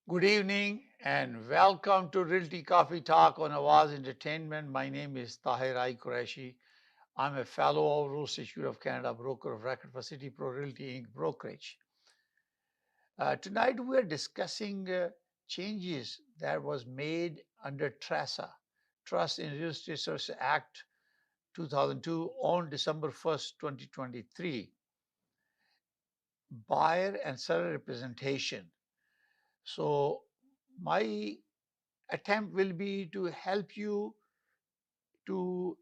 Good evening and welcome to Realty Coffee Talk on Awaz Entertainment. My name is Tahir Qureshi. I'm a fellow of Royal Institute of Canada, broker of record for City Pro Realty Inc. brokerage. Tonight we are discussing changes that was made under TRASA, Trust in Real Estate Services Act 2002 on December 1st, 2023, buyer and seller representation. So my attempt will be to help you to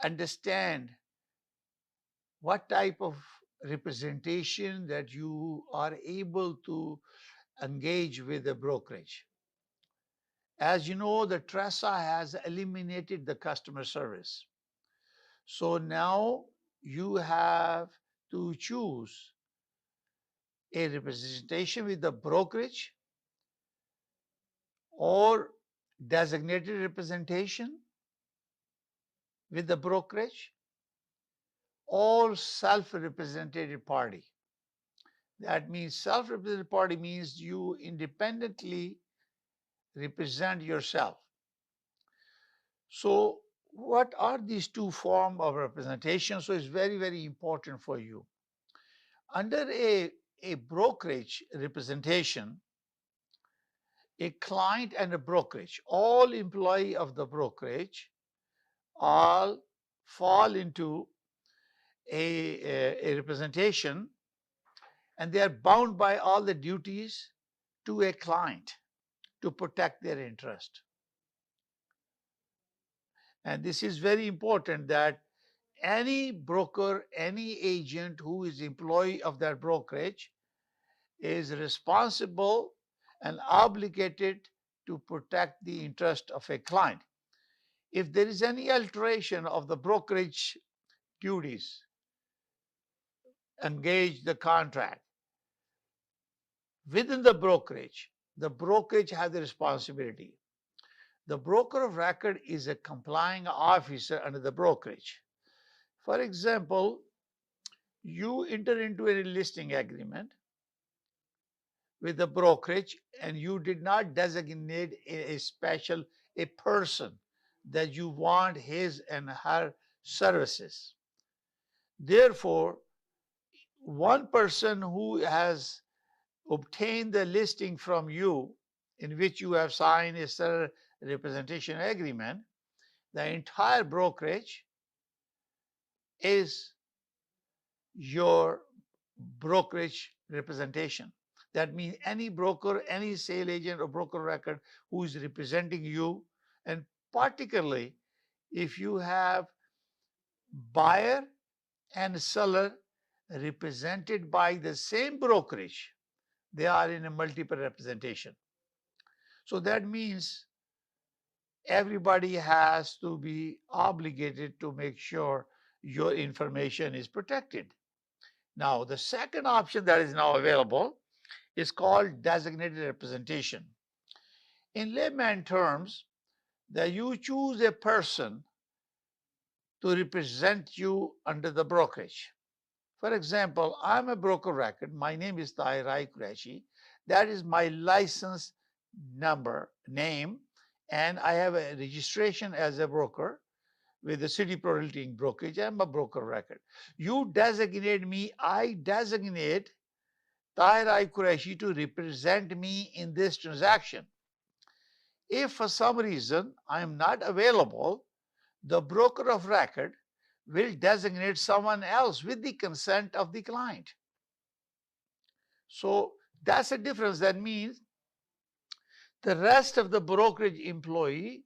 understand what type of representation that you are able to engage with the brokerage. As you know, the TRESA has eliminated the customer service. So now you have to choose a representation with the brokerage or designated representation with the brokerage or self-represented party. That means self-represented party means you independently represent yourself. So what are these two forms of representation? So it's very, very important for you. Under a brokerage representation, a client and a brokerage, all employee of the brokerage all fall into a representation, and they are bound by all the duties to a client to protect their interest. And this is very important that any broker, any agent who is employee of that brokerage is responsible and obligated to protect the interest of a client. If there is any alteration of the brokerage duties, engage the contract within the brokerage has the responsibility. The broker of record is a complying officer under the brokerage. For example, you enter into a listing agreement with the brokerage and you did not designate a special a person that you want his and her services. Therefore, one person who has obtained the listing from you in which you have signed a seller representation agreement, the entire brokerage is your brokerage representation. That means any broker, any sale agent or broker record who is representing you, and particularly if you have buyer and seller represented by the same brokerage, they are in a multiple representation. So that means everybody has to be obligated to make sure your information is protected. Now, the second option that is now available is called designated representation. In layman terms, that you choose a person to represent you under the brokerage. For example, I'm a broker record. My name is Tahir Qureshi. That is my license name, and I have a registration as a broker with the City Pro Realty Inc. brokerage. I'm a broker record. You designate me, I designate Tahir Qureshi to represent me in this transaction. If for some reason I am not available, the broker of record will designate someone else with the consent of the client. So that's a difference. That means the rest of the brokerage employee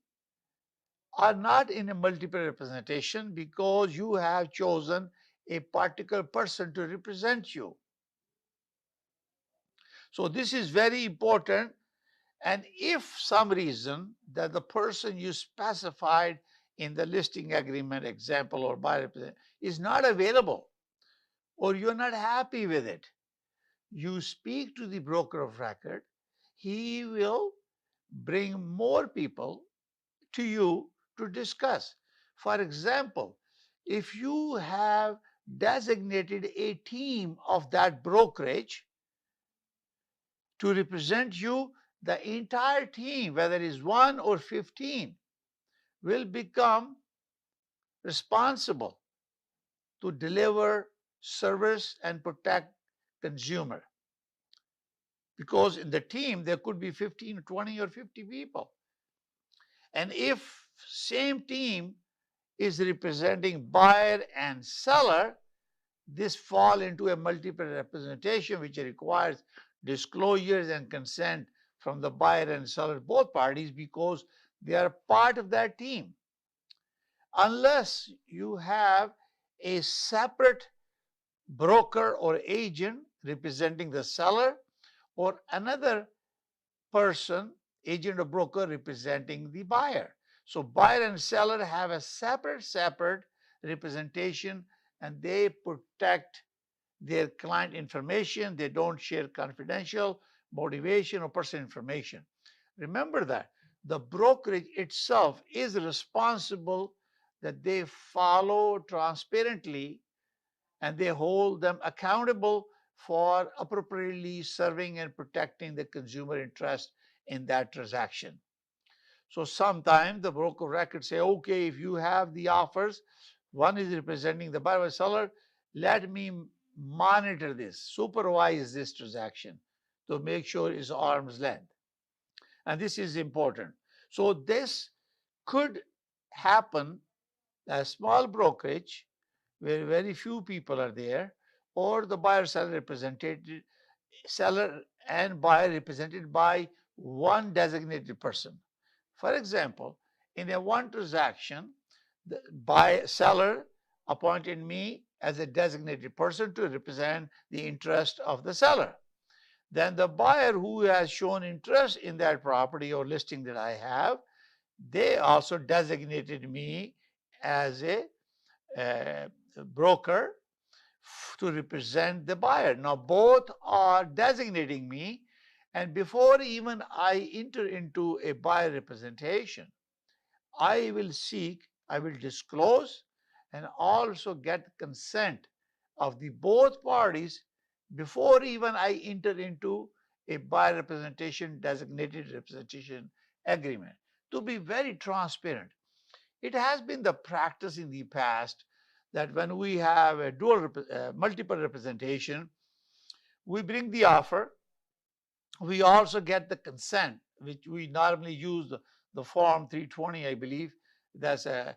are not in a multiple representation because you have chosen a particular person to represent you. So this is very important. And if some reason that the person you specified in the listing agreement example or buyer is not available, or you're not happy with it, you speak to the broker of record. He will bring more people to you to discuss. For example, if you have designated a team of that brokerage to represent you, the entire team, whether it is 1 or 15, will become responsible to deliver service and protect consumer. Because in the team, there could be 15, 20, or 50 people. And if same team is representing buyer and seller, this fall into a multiple representation, which requires disclosures and consent from the buyer and seller, both parties, because they are part of that team. Unless you have a separate broker or agent representing the seller, or another person, agent or broker, representing the buyer. So buyer and seller have a separate representation, and they protect their client information. They don't share confidential, motivation, or personal information. Remember that the brokerage itself is responsible that they follow transparently, and they hold them accountable for appropriately serving and protecting the consumer interest in that transaction. So sometimes the broker records say, okay, if you have the offers, one is representing the buyer or seller, let me monitor this, supervise this transaction to make sure it's arm's length. And this is important. So this could happen as small brokerage where very few people are there, or the buyer seller represented, seller and buyer represented by one designated person. For example, in a one transaction, the buyer seller appointed me as a designated person to represent the interest of the seller. Then the buyer who has shown interest in that property or listing that I have, they also designated me as a broker to represent the buyer. Now both are designating me, and before even I enter into a buyer representation, I will disclose and also get consent of the both parties before even I enter into a buyer representation designated representation agreement, to be very transparent. It has been the practice in the past that when we have a multiple representation, we bring the offer. We also get the consent, which we normally use the form 320, I believe. That's a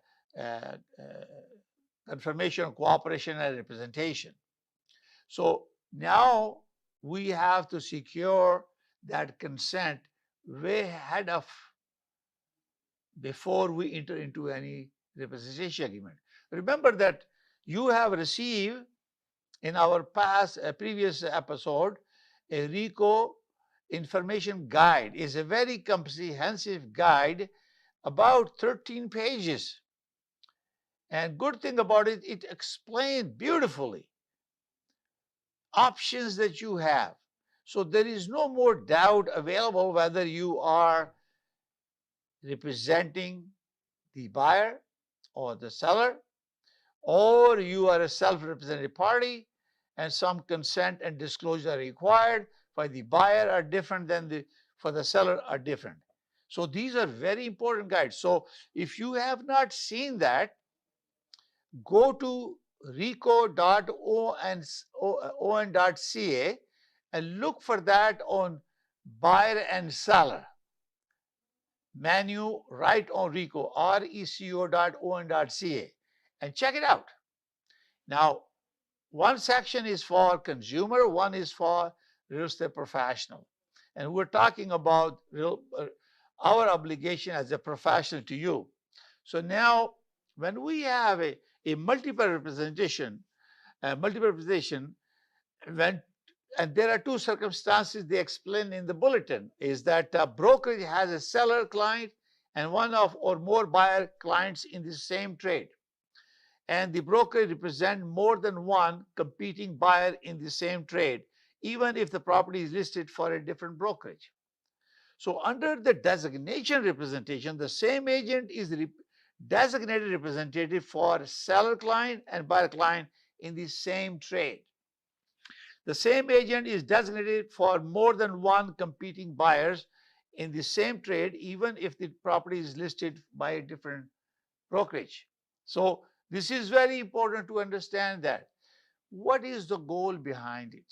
confirmation of cooperation and representation. So now we have to secure that consent way ahead of before we enter into any representation agreement. Remember that you have received in our previous episode a RICO information guide. Is a very comprehensive guide, about 13 pages. And good thing about it, it explains beautifully options that you have. So there is no more doubt available whether you are representing the buyer or the seller, or you are a self-represented party, and some consent and disclosure are required. For the buyer are different than for the seller are different. So these are very important guides. So if you have not seen that, go to rico.on.ca and look for that on buyer and seller menu right on RICO, reco.on.ca, and check it out. Now, one section is for consumer, one is for real estate professional. And we're talking about our obligation as a professional to you. So now, when we have a multiple representation, when and there are two circumstances they explain in the bulletin, is that a brokerage has a seller client and one of or more buyer clients in the same trade, and the broker represents more than one competing buyer in the same trade, even if the property is listed for a different brokerage. So under the designation representation, the same agent is designated representative for seller client and buyer client in the same trade. The same agent is designated for more than one competing buyers in the same trade, even if the property is listed by a different brokerage. So this is very important to understand that. What is the goal behind it?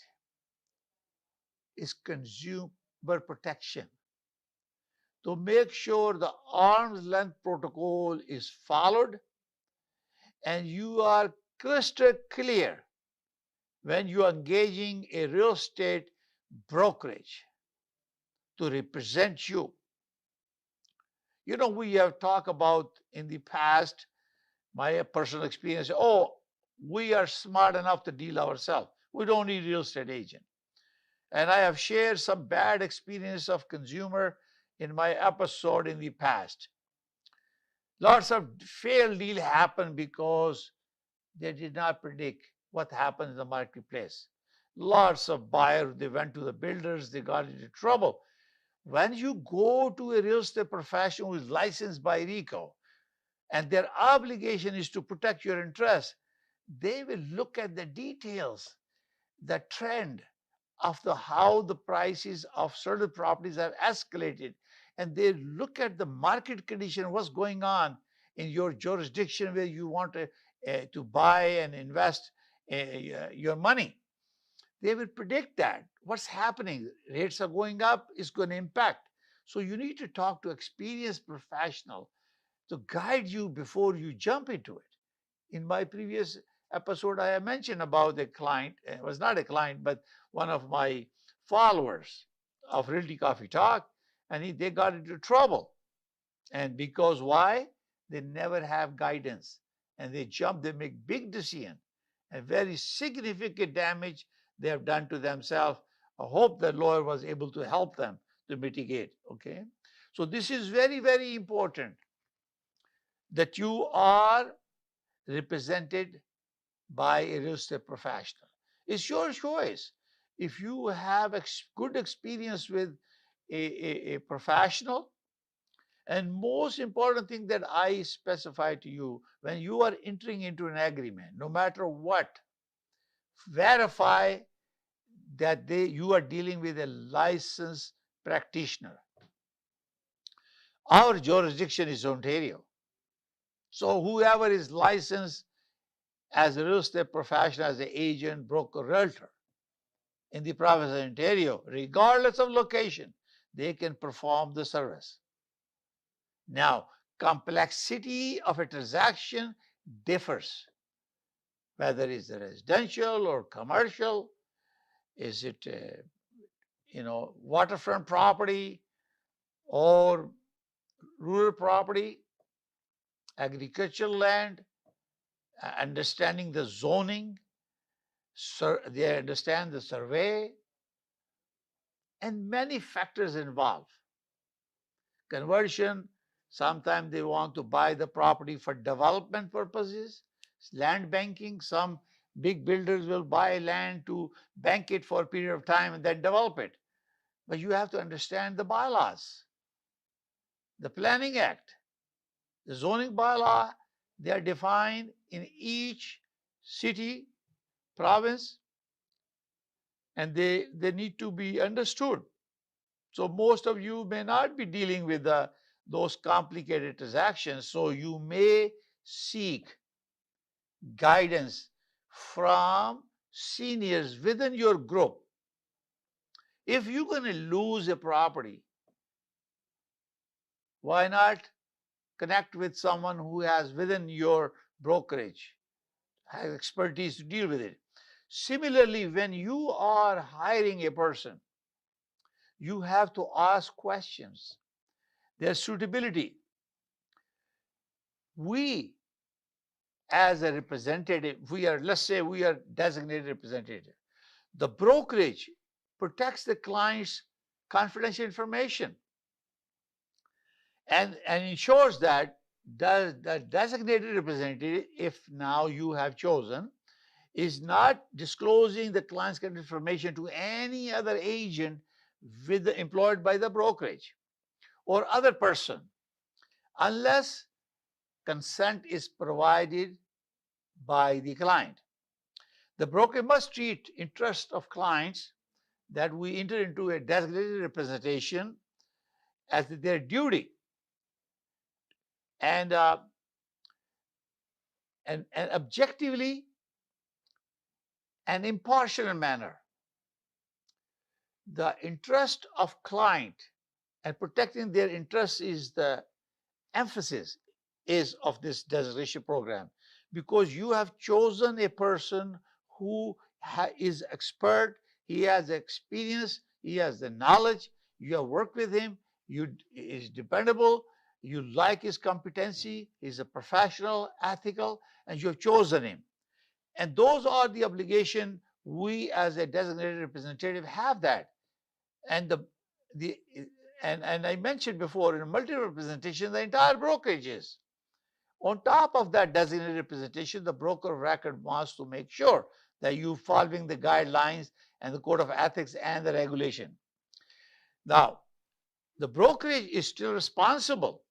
Is consumer protection, to make sure the arm's length protocol is followed and you are crystal clear when you are engaging a real estate brokerage to represent you. You know, we have talked about in the past, my personal experience, oh, we are smart enough to deal ourselves. We don't need real estate agent. And I have shared some bad experience of consumer in my episode in the past. Lots of failed deal happened because they did not predict what happened in the marketplace. Lots of buyers, they went to the builders, they got into trouble. When you go to a real estate professional who is licensed by RICO, and their obligation is to protect your interests, they will look at the details, the trend of how the prices of certain properties have escalated, and they look at the market condition, what's going on in your jurisdiction where you want to buy and invest your money. They will predict that what's happening. Rates are going up, it's going to impact. So you need to talk to experienced professional to guide you before you jump into it. In my previous episode, I have mentioned about a client, it was not a client, but one of my followers of Realty Coffee Talk, and they got into trouble. And because why? They never have guidance and they jump, they make big decisions and very significant damage they have done to themselves. I hope the lawyer was able to help them to mitigate. Okay. So this is very, very important that you are represented by a real estate professional. It's your choice. If you have good experience with a professional, and most important thing that I specify to you, when you are entering into an agreement, no matter what, verify that you are dealing with a licensed practitioner. Our jurisdiction is Ontario. So whoever is licensed as a real estate professional, as an agent, broker, realtor in the province of Ontario, regardless of location, they can perform the service. Now, complexity of a transaction differs, whether it's a residential or commercial. Is it waterfront property or rural property, agricultural land, understanding the zoning, they understand the survey, and many factors involved. Conversion, sometimes they want to buy the property for development purposes. Land banking, some big builders will buy land to bank it for a period of time and then develop it. But you have to understand the bylaws, the Planning Act, the zoning bylaw. They are defined in each city, province, and they need to be understood. So most of you may not be dealing with those complicated transactions. So you may seek guidance from seniors within your group. If you're going to lose a property, why not connect with someone who has within your brokerage, has expertise to deal with it? Similarly, when you are hiring a person, you have to ask questions, their suitability. We, as a representative, let's say we are designated representative. The brokerage protects the client's confidential information and ensures that the designated representative, if now you have chosen, is not disclosing the client's information to any other agent employed by the brokerage or other person unless consent is provided by the client. The broker must treat interest of clients that we enter into a designated representation as their duty, and and objectively and impartial manner. The interest of client and protecting their interests is the emphasis is of this designation program, because you have chosen a person who is expert, he has experience, he has the knowledge, you have worked with him, you is dependable, you like his competency, he's a professional, ethical, and you have chosen him. And those are the obligation we as a designated representative have that. And the and I mentioned before, in multi-representation, the entire brokerage is. On top of that designated representation, the broker of record wants to make sure that you following the guidelines and the code of ethics and the regulation. Now, the brokerage is still responsible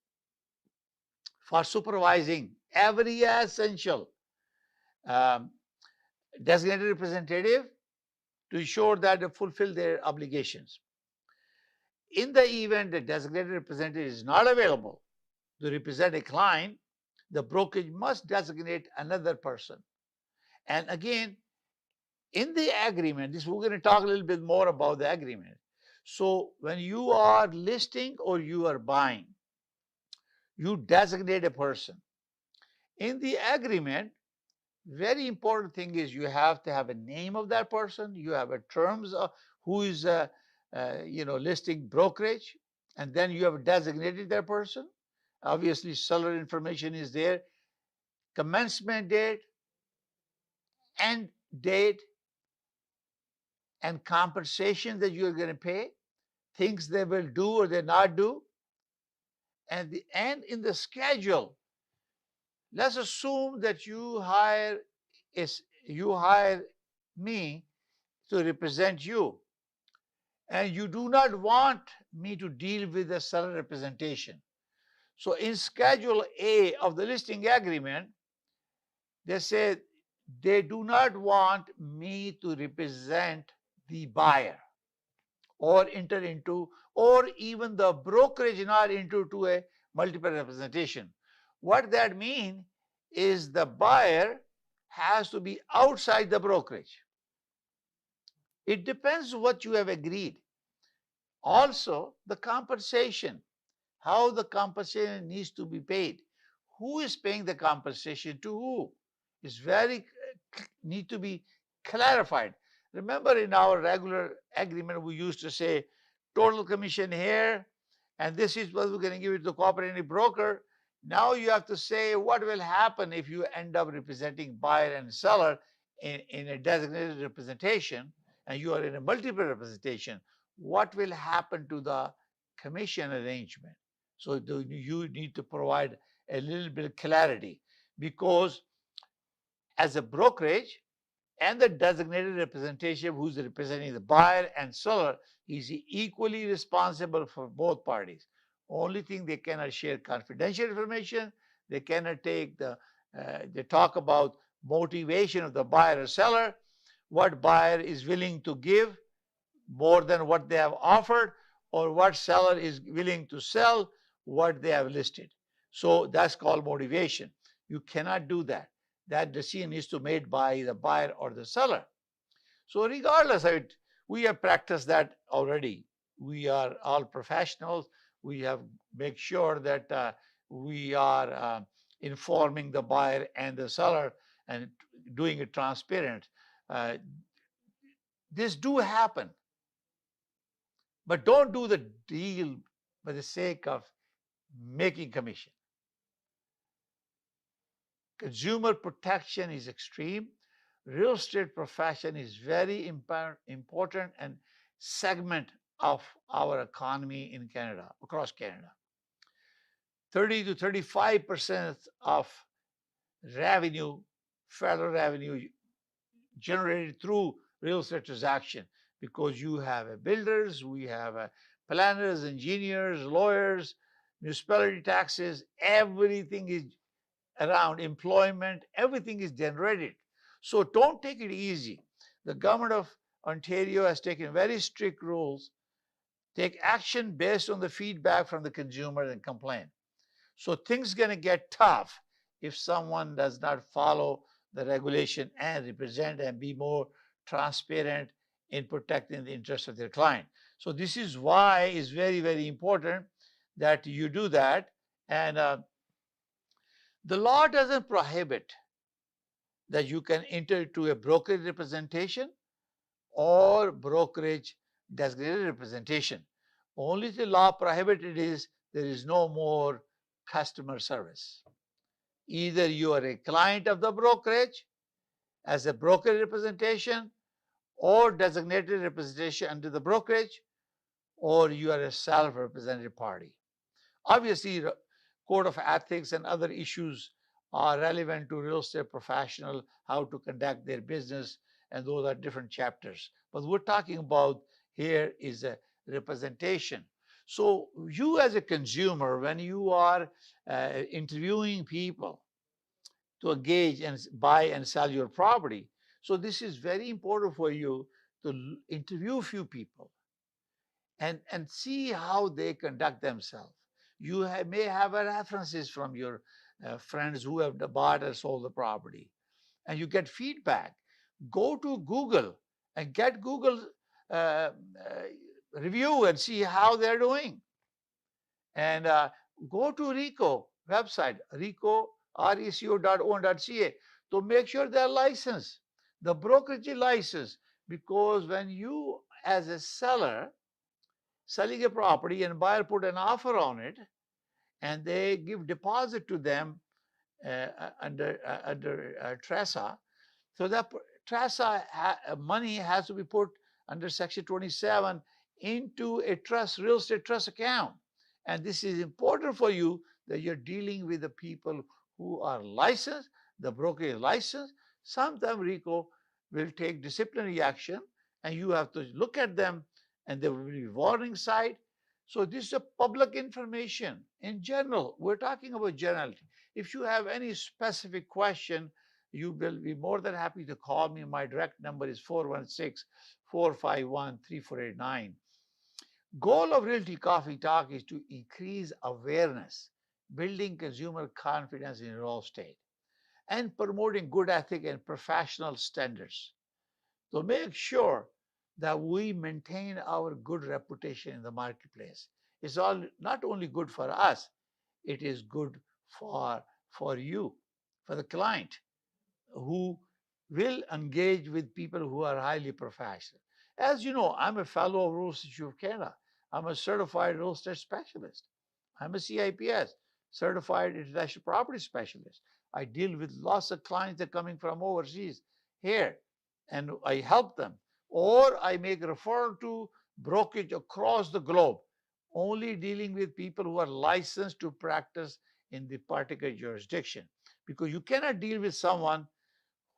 for supervising every essential um, designated representative to ensure that they fulfill their obligations. In the event the designated representative is not available to represent a client, the brokerage must designate another person. And again, in the agreement, this we're going to talk a little bit more about the agreement. So when you are listing or you are buying, you designate a person. In the agreement, very important thing is you have to have a name of that person. You have a terms of who is listing brokerage, and then you have designated that person. Obviously, seller information is there, commencement date, end date, and compensation that you're going to pay, things they will do or they not do, and the end in the schedule. Let's assume that you hire me to represent you, and you do not want me to deal with the seller representation. So in Schedule A of the listing agreement, they say they do not want me to represent the buyer or enter into, or even the brokerage not into a multiple representation. What that means is the buyer has to be outside the brokerage. It depends what you have agreed. Also, the compensation, how the compensation needs to be paid. Who is paying the compensation to who is very need to be clarified. Remember, in our regular agreement, we used to say total commission here, and this is what we're going to give it to the cooperative broker. Now you have to say what will happen if you end up representing buyer and seller in a designated representation, and you are in a multiple representation. What will happen to the commission arrangement? So you need to provide a little bit of clarity, because as a brokerage and the designated representative who's representing the buyer and seller is equally responsible for both parties. Only thing, they cannot share confidential information. They cannot they talk about motivation of the buyer or seller, what buyer is willing to give more than what they have offered, or what seller is willing to sell what they have listed. So that's called motivation. You cannot do that. That decision is to be made by the buyer or the seller. So regardless of it, we have practiced that already. We are all professionals. We have make sure that we are informing the buyer and the seller and doing it transparent. Uh, this do happen. But don't do the deal for the sake of making commission. Consumer protection is extreme. Real estate profession is very important and segment of our economy in Canada, across Canada. 30 to 35% of revenue, federal revenue, generated through real estate transaction, because you have builders, we have planners, engineers, lawyers, municipality taxes, everything is around employment, everything is generated. So don't take it easy. The government of Ontario has taken very strict rules. Take action based on the feedback from the consumer and complaint. So things going to get tough if someone does not follow the regulation and represent and be more transparent in protecting the interests of their client. So this is why it's very, very important that you do that. And the law doesn't prohibit that you can enter into a brokerage representation or brokerage designated representation. Only the law prohibited is there is no more customer service. Either you are a client of the brokerage as a broker representation or designated representation under the brokerage, or you are a self-represented party. Obviously, the code of ethics and other issues are relevant to real estate professional, how to conduct their business, and those are different chapters. But we're talking about here is a representation. So you as a consumer, when you are interviewing people to engage and buy and sell your property, so this is very important for you to interview few people and see how they conduct themselves. You may have references from your friends who have bought or sold the property, and you get feedback. Go to Google and get Google uh, review and see how they're doing. And go to RICO website, reco.ca, to make sure they're licensed, the brokerage license, because when you as a seller selling a property and buyer put an offer on it and they give deposit to them under TRESA. So that TRESA money has to be put under Section 27 into a trust, real estate trust account. And this is important for you that you're dealing with the people who are licensed, the broker is licensed. Sometimes RICO will take disciplinary action and you have to look at them and there will be warning side. So this is a public information in general. We're talking about generality. If you have any specific question, you will be more than happy to call me. My direct number is 416-451-3489. Goal of Realty Coffee Talk is to increase awareness, building consumer confidence in real estate, and promoting good ethic and professional standards. So make sure that we maintain our good reputation in the marketplace. It's all not only good for us, it is good for you, for the client who will engage with people who are highly professional. As you know, I'm a fellow of Real Estate Institute of Canada. I'm a certified real estate specialist. I'm a CIPS, certified intellectual property specialist. I deal with lots of clients that are coming from overseas here, and I help them. Or I make referral to brokerage across the globe, only dealing with people who are licensed to practice in the particular jurisdiction. Because you cannot deal with someone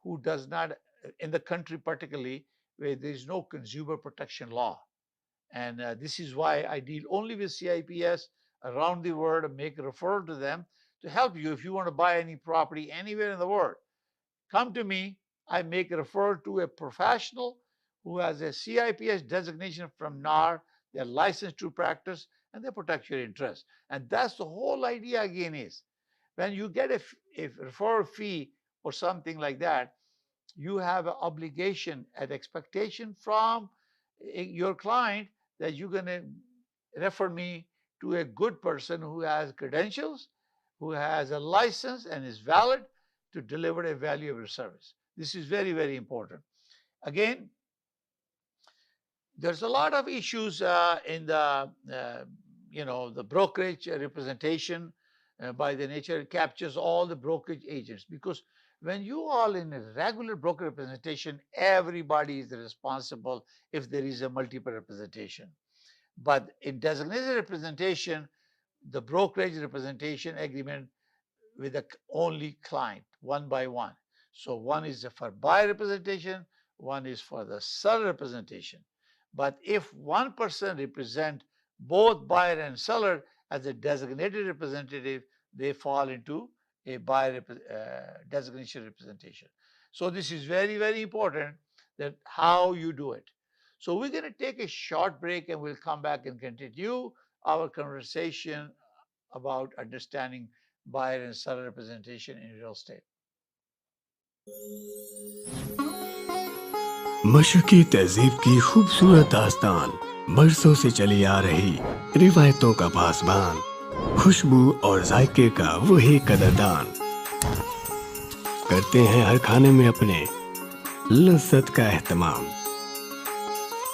who does not, in the country particularly, where there is no consumer protection law. And this is why I deal only with CIPS around the world and make a referral to them to help you. If you want to buy any property anywhere in the world, come to me. I make a referral to a professional who has a CIPS designation from NAR. They're licensed to practice and they protect your interest. And that's the whole idea again is when you get a referral fee or something like that, you have an obligation and expectation from your client that you're going to refer me to a good person who has credentials, who has a license and is valid to deliver a valuable service. This is very, very important. Again, there's a lot of issues in the brokerage representation. By the nature, it captures all the brokerage agents, because when you all in a regular broker representation, everybody is responsible if there is a multiple representation. But in designated representation, the brokerage representation agreement with the only client, one by one. So one is for buyer representation, one is for the seller representation. But if one person represent both buyer and seller as a designated representative, they fall into a buyer designation representation. So this is very, very important that how you do it. So we're going to take a short break and we'll come back and continue our conversation about understanding buyer and seller representation in real estate. मशरकी तहजीब की खूबसूरत दास्तान, बरसों से चली आ रही रिवायतों का पासबान, खुशबू और जायके का वही कदरदान, करते हैं हर खाने में अपने लज्जत का एहतमाम।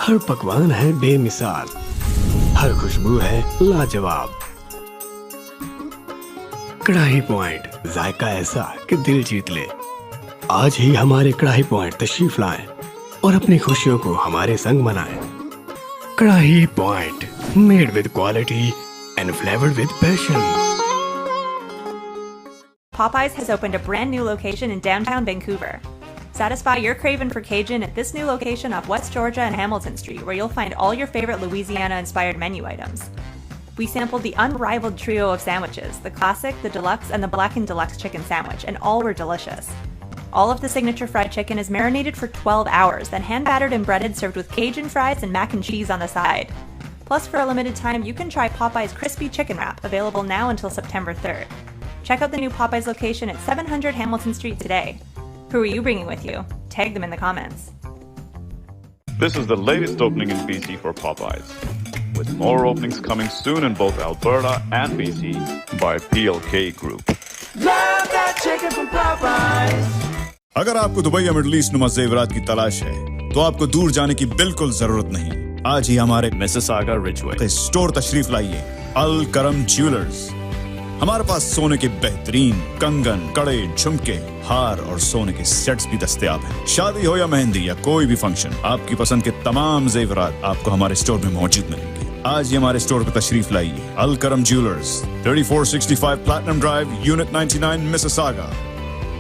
हर पकवान है बेमिसाल, हर खुशबू है लाजवाब। कढ़ाई पॉइंट, जायका ऐसा कि दिल जीत ले। आज ही हमारे कढ़ाई पॉइंट तशरीफ लाएं और अपनी खुशियों को हमारे संग मनाएं। कढ़ाई point, made with quality and flavored with passion. Popeyes has opened a brand new location in downtown Vancouver. Satisfy your craving for Cajun at this new location off West Georgia and Hamilton Street, where you'll find all your favorite Louisiana-inspired menu items. We sampled the unrivaled trio of sandwiches, the classic, the deluxe, and the blackened deluxe chicken sandwich, and all were delicious. All of the signature fried chicken is marinated for 12 hours, then hand-battered and breaded, served with Cajun fries and mac and cheese on the side. Plus, for a limited time, you can try Popeye's Crispy Chicken Wrap, available now until September 3rd. Check out the new Popeye's location at 700 Hamilton Street today. Who are you bringing with you? Tag them in the comments. This is the latest opening in BC for Popeyes, with more openings coming soon in both Alberta and BC by PLK Group. Love that chicken from Popeyes. अगर आपको Dubai या middle east नुमा ज़ेवरात की तलाश है, तो आपको दूर जाने की बिल्कुल जरूरत नहीं। आज ही हमारे मिसिसागा रिजवे स्टोर तशरीफ लाइए। अल करम ज्वेलर्स। हमारे पास सोने के बेहतरीन कंगन, कड़े, झुमके, हार और सोने के सेट्स भी दस्तयाब हैं। शादी हो या मेहंदी या कोई भी फंक्शन, आपकी पसंद के तमाम जेवरात आपको हमारे स्टोर में मौजूद मिलेंगे। आज ही हमारे स्टोर पर तशरीफ लाइए। अल करम jewellers, 3465 platinum drive, unit 99, Mississauga,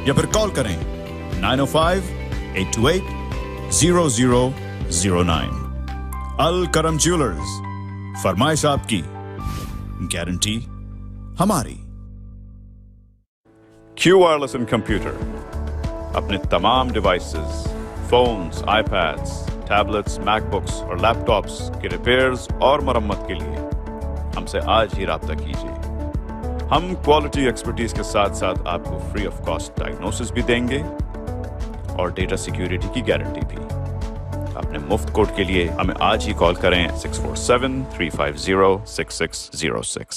या फिर कॉल करें 905-828-0009। अल करम ज्वेलर्स, फरमाइश आपकी, गारंटी हमारी। Q Wireless and Computer, अपने तमाम devices, phones, iPads, tablets, MacBooks और लैपटॉप्स के रिपेयर्स और मरम्मत के लिए हमसे आज ही राब्ता कीजिए। हम क्वालिटी एक्सपर्टीज के साथ साथ आपको फ्री ऑफ कॉस्ट डायग्नोसिस भी देंगे और डेटा सिक्योरिटी की गारंटी भी। अपने मुफ्त कोड के लिए हमें आज ही कॉल करें 647-350-6606।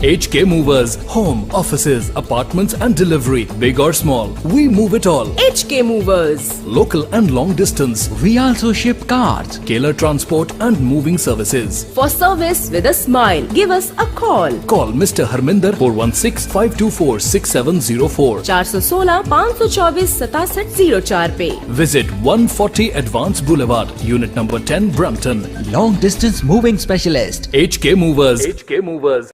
HK Movers, home, offices, apartments and delivery, big or small, we move it all. HK Movers. Local and long distance, we also ship cars, Keller transport and moving services. For service with a smile, give us a call. Call Mr. Harminder 416-524-6704. 416-524-6704 पे. Visit 140 Advance Boulevard, Unit number 10, Brampton. Long distance moving specialist. HK Movers. HK Movers.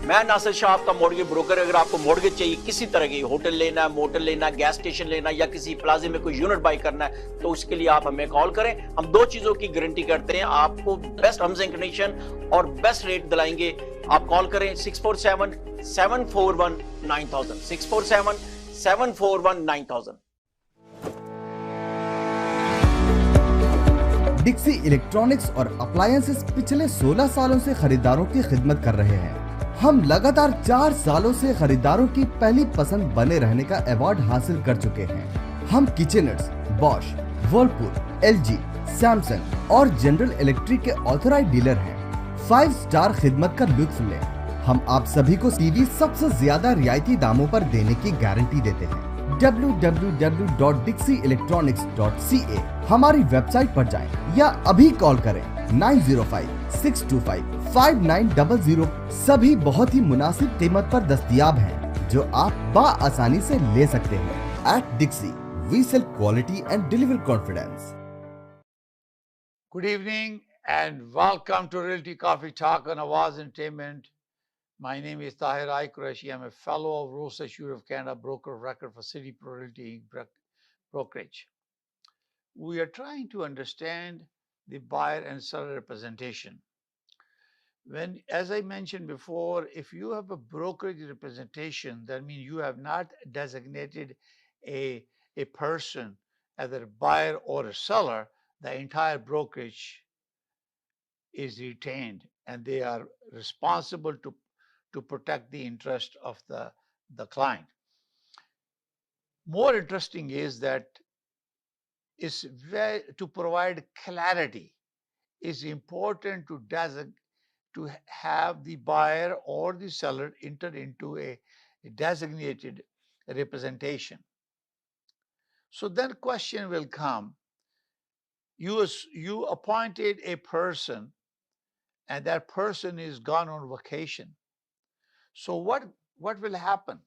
मैं नासिर शाह, आपका mortgage broker. अगर आपको mortgage चाहिए किसी तरह की, hotel लेना है, मोटल लेना है, गैस स्टेशन लेना है या किसी प्लाजे में कोई यूनिट बाई करना है, तो उसके लिए आप हमें कॉल करें। हम दो चीजों की गारंटी करते हैं, आपको बेस्ट टर्म्स एंड कंडीशन और बेस्ट रेट दिलाएंगे। आप कॉल करें 647-741-9000, 647-741-9000। डिक्सी इलेक्ट्रॉनिक्स और अप्लायंसेस पिछले 16 सालों से खरीदारों की खिदमत कर रहे हैं। हम लगातार 4 सालों से खरीदारों की पहली पसंद बने रहने का अवार्ड हासिल कर चुके हैं। हम किचनर्स, बॉश, वर्लपूल, LG, सैमसंग और जनरल इलेक्ट्रिक के ऑथराइज्ड डीलर हैं। 5 स्टार खिदमत का लुत्फ लें। हम आप सभी को टीवी सबसे ज्यादा रियायती दामों पर देने की गारंटी देते हैं। www.dixieelectronics.ca हमारी वेबसाइट पर जाएं या अभी कॉल करें 905-625-5900। सभी बहुत ही मुनासिब कीमत पर दस्तयाब हैं, जो आप बाआसानी से ले सकते हैं। At Dixie, we sell quality and deliver confidence. Good evening and welcome to Realty Coffee Talk on Awaz Entertainment. My name is Tahir Qureshi. I'm a fellow of Rosa Assure of Canada, broker of record for City Pro Realty Brokerage. We are trying to understand the buyer and seller representation. As I mentioned before, if you have a brokerage representation, that means you have not designated a a person, either a buyer or a seller, the entire brokerage is retained and they are responsible to protect the interest of the client. More interesting is that to provide clarity, it's important to have the buyer or the seller enter into a designated representation. So then question will come, you appointed a person and that person is gone on vacation. So what will happen?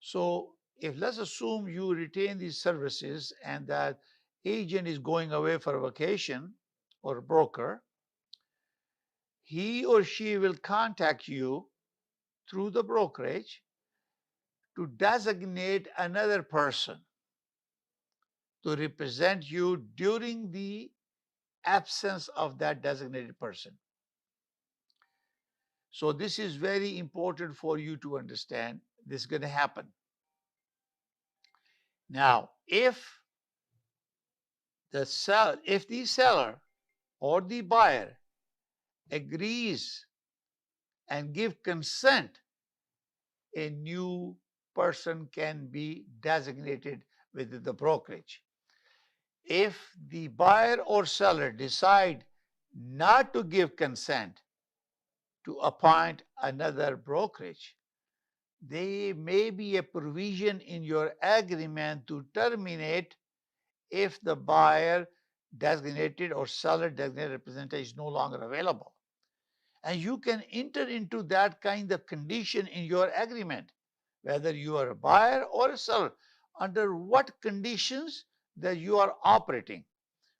So if let's assume you retain these services and that agent is going away for a vacation or a broker, he or she will contact you through the brokerage to designate another person to represent you during the absence of that designated person. So this is very important for you to understand. This is going to happen. Now, if the seller or the buyer agrees and give consent, a new person can be designated within the brokerage. If the buyer or seller decide not to give consent to appoint another brokerage, there may be a provision in your agreement to terminate if the buyer designated or seller designated representative is no longer available. And you can enter into that kind of condition in your agreement, whether you are a buyer or a seller, under what conditions that you are operating.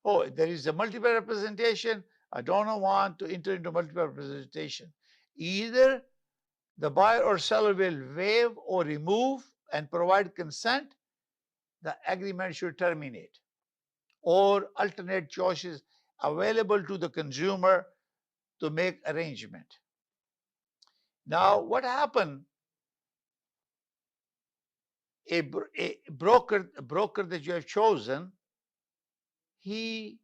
Oh, there is a multiple representation. I don't want to enter into multiple representation. Either the buyer or seller will waive or remove and provide consent, the agreement should terminate. Or alternate choices available to the consumer to make arrangement. Now, what happened? A broker that you have chosen, he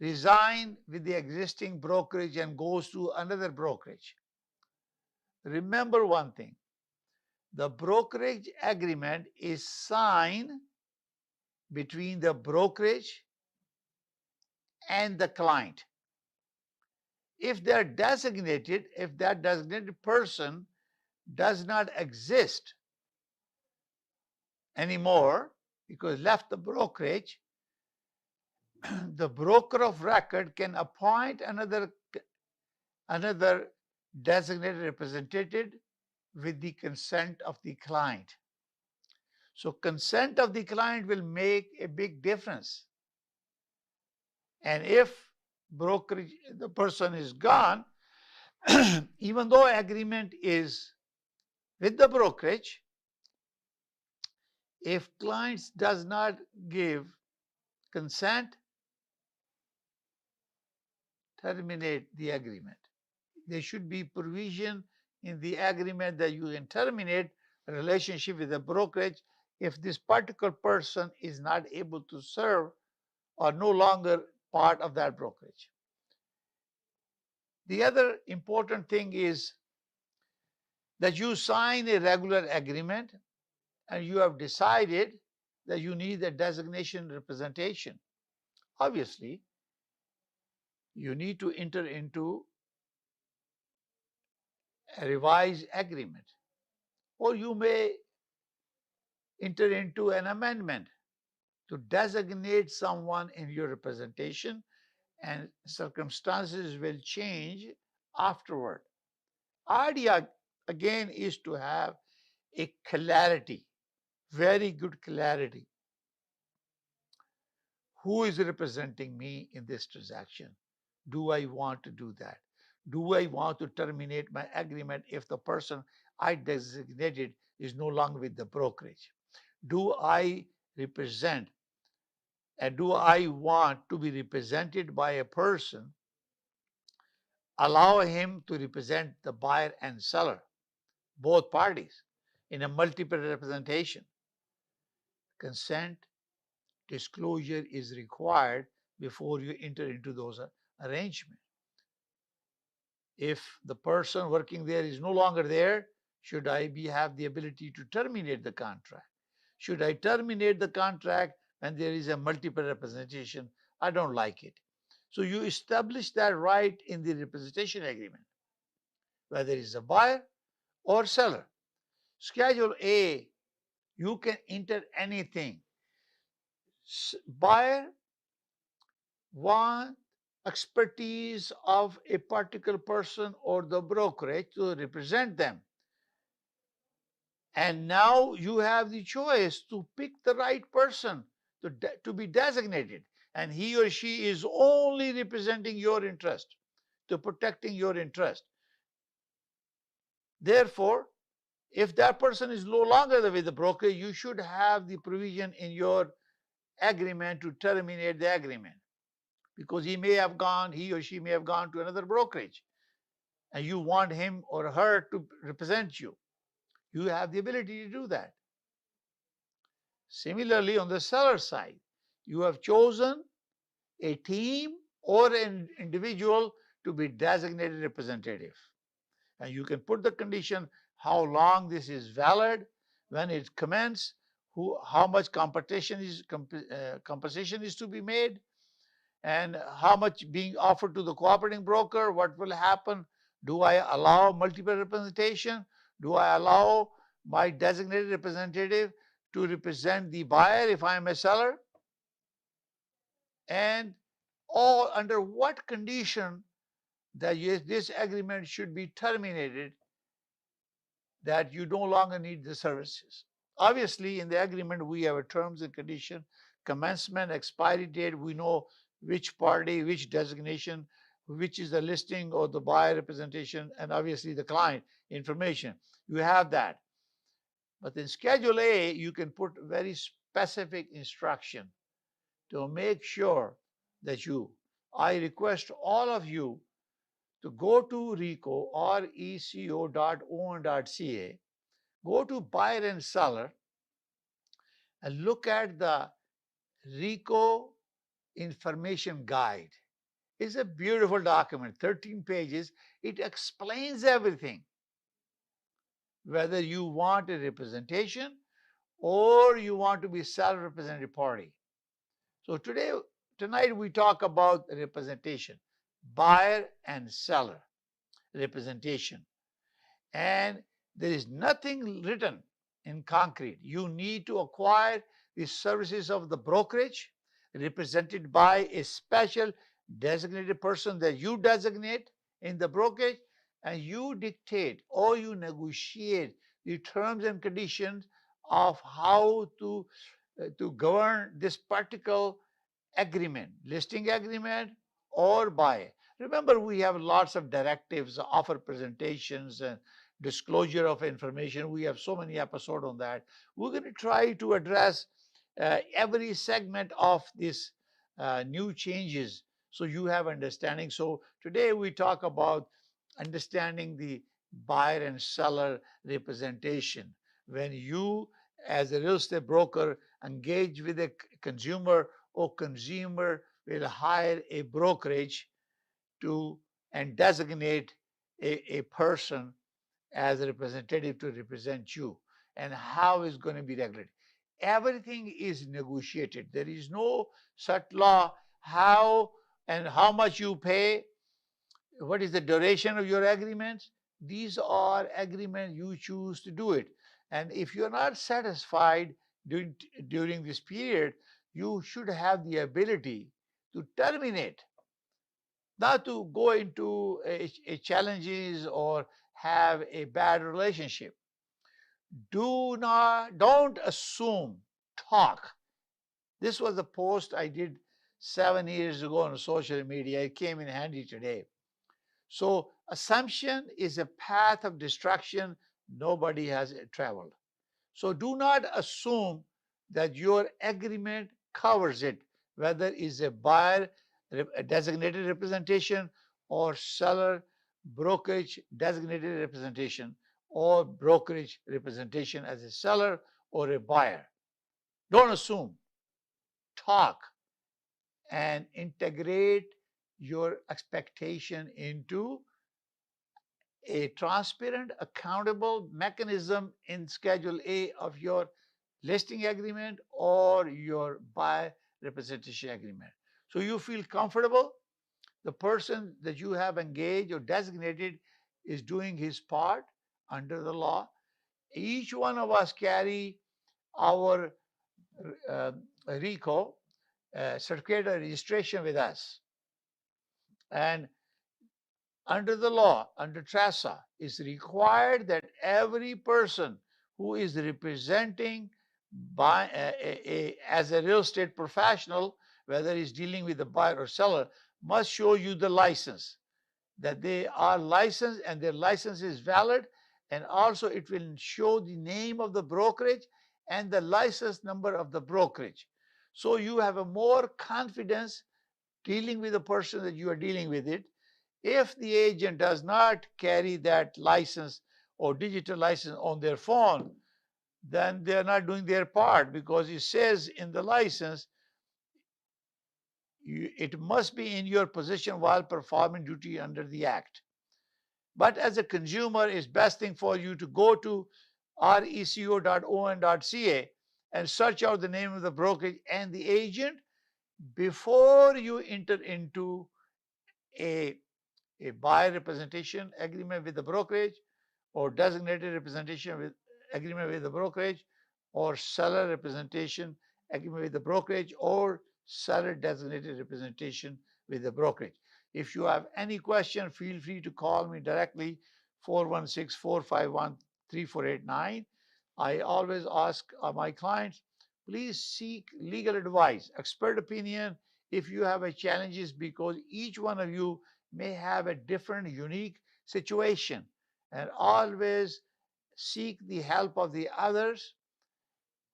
resigns with the existing brokerage and goes to another brokerage. Remember one thing, the brokerage agreement is signed between the brokerage and the client. If they are designated, if that designated person does not exist anymore because left the brokerage, the broker of record can appoint another designated representative with the consent of the client. So consent of the client will make a big difference. And if brokerage, the person is gone, even though agreement is with the brokerage, if clients does not give consent, terminate the agreement. There should be provision in the agreement that you can terminate a relationship with the brokerage if this particular person is not able to serve or no longer part of that brokerage. The other important thing is that you sign a regular agreement and you have decided that you need a designation representation. Obviously, you need to enter into a revised agreement, or you may enter into an amendment to designate someone in your representation, and circumstances will change afterward. Idea again is to have a clarity, very good clarity. Who is representing me in this transaction? Do I want to do that? Do I want to terminate my agreement if the person I designated is no longer with the brokerage? Do I represent and do I want to be represented by a person? Allow him to represent the buyer and seller, both parties, in a multiple representation. consent, disclosure is required before you enter into those arrangements. If the person working there is no longer there, should I have the ability to terminate the contract? Should I terminate the contract when there is a multiple representation? I don't like it. So you establish that right in the representation agreement, whether it's a buyer or seller. Schedule A, you can enter anything. Buyer want expertise of a particular person or the brokerage to represent them. And now you have the choice to pick the right person to be designated. And he or she is only representing your interest, to protecting your interest. Therefore, if that person is no longer with the broker, you should have the provision in your agreement to terminate the agreement, because he or she may have gone to another brokerage and you want him or her to represent you. You have the ability to do that. Similarly, on the seller side, you have chosen a team or an individual to be designated representative. And you can put the condition how long this is valid, when it commences, how much compensation is to be made, and how much being offered to the cooperating broker. What will happen? Do I allow multiple representation? Do I allow my designated representative to represent the buyer if I am a seller? And all under what condition that this agreement should be terminated, that you no longer need the services. Obviously, in the agreement, we have a terms and condition, commencement, expiry date. We know which party, which designation, which is the listing or the buyer representation, and obviously the client information. You have that. But in Schedule A, you can put very specific instruction to make sure that I request all of you to go to RECO, reco.on.ca, go to buyer and seller, and look at the RECO information guide. It's a beautiful document, 13 pages. It explains everything, whether you want a representation or you want to be self-represented party. So tonight we talk about representation, buyer and seller representation. And there is nothing written in concrete. You need to acquire the services of the brokerage represented by a special designated person that you designate in the brokerage, and you dictate or you negotiate the terms and conditions of how to govern this particular agreement, listing agreement or buy. Remember, we have lots of directives, offer presentations, and disclosure of information. We have so many episodes on that. We're going to try to address every segment of this new changes so you have understanding. So today we talk about understanding the buyer and seller representation. When you, as a real estate broker, engage with a consumer, or consumer will hire a brokerage and designate a person as a representative to represent you, and how is going to be regulated. Everything is negotiated. There is no such law how and how much you pay, what is the duration of your agreements. These are agreements you choose to do it. And if you're not satisfied during this period, you should have the ability to terminate, not to go into a challenges or have a bad relationship. Don't assume, talk. This was a post I did 7 years ago on social media. It came in handy today. So assumption is a path of destruction nobody has traveled. So do not assume that your agreement covers it, whether it's a buyer designated representation or seller brokerage designated representation or brokerage representation as a seller or a buyer. Don't assume. Talk and integrate your expectation into a transparent, accountable mechanism in Schedule A of your listing agreement or your buy representation agreement. So you feel comfortable. The person that you have engaged or designated is doing his part under the law. Each one of us carry our uh, RICO, certificate of registration with us. And under the law, under TRASA, is required that every person who is representing by as a real estate professional, whether he's dealing with the buyer or seller, must show you the license, that they are licensed and their license is valid. And also it will show the name of the brokerage and the license number of the brokerage. So you have a more confidence dealing with the person that you are dealing with it. If the agent does not carry that license or digital license on their phone, then they're not doing their part, because it says in the license, it must be in your possession while performing duty under the act. But as a consumer, it's best thing for you to go to reco.on.ca and search out the name of the brokerage and the agent before you enter into a buyer representation agreement with the brokerage, or designated representation with agreement with the brokerage, or seller representation agreement with the brokerage, or seller designated representation with the brokerage. If you have any question, feel free to call me directly, 416-451-3489. I always ask my clients, please seek legal advice, expert opinion if you have a challenges, because each one of you may have a different, unique situation, and always seek the help of the others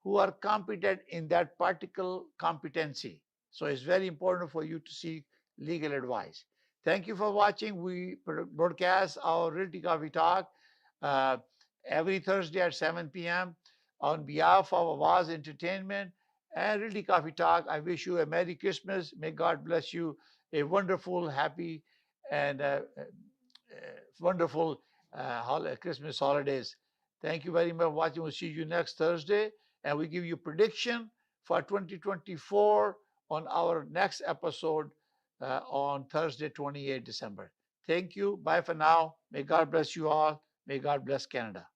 who are competent in that particular competency. So it's very important for you to seek legal advice. Thank you for watching. We broadcast our Realty Coffee Talk uh, every Thursday at 7 p.m. On behalf of Awaz Entertainment and Realty Coffee Talk, I wish you a Merry Christmas. May God bless you. A wonderful, happy, and wonderful Christmas holidays. Thank you very much for watching. We'll see you next Thursday, and we give you prediction for 2024 on our next episode on Thursday, 28 December. Thank you. Bye for now. May God bless you all. May God bless Canada.